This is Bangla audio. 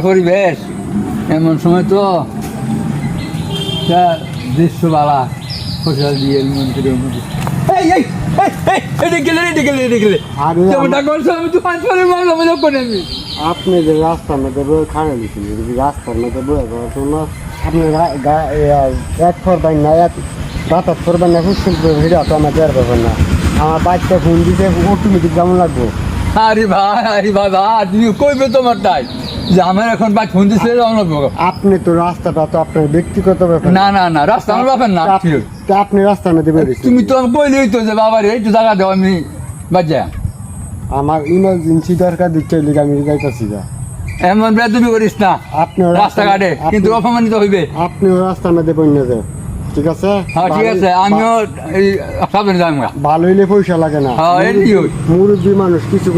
পরিবেশ এমন সময় তো দৃশ্য বালা ফসল দিয়ে আপনি যে রাস্তার মধ্যে বয়ে খানা দিচ্ছেন রাস্তার মধ্যে বয়ে যাওয়ার জন্য আপনি এক করবেন না এক বাতাস করবেন না হুসুল ভিড়া তো আমার বের পাবেন না আমার বাচ্চা ফোন দিতে অটোমেটিক কেমন লাগবো আরে ভাই তুমি কইবে তোমার তাই যে আমার এখন বাদ ফোন দিচ্ছে আপনি তো রাস্তাটা তো আপনার ব্যক্তিগত ব্যাপার না রাস্তা আমার বাপের না তা আপনি রাস্তার মধ্যে বেরিয়েছেন তুমি তো কইলেই তো যে বাবার এই তো জায়গা দেওয়া আমি বাজা আমার ইমার্জেন্সি দরকার দিচ্ছে আমি যাইতেছি না এমন তুমি করিস না আপনি রাস্তাঘাটে কিন্তু অপমানিত হইবে আপনিও রাস্তার মধ্যে বন্যা যায় ঠিক আছে হ্যাঁ ঠিক আছে আমিও এই সাবধানে যাবো ভালো হইলে পয়সা লাগে না হ্যাঁ এই মুরব্বী মানুষ কিছু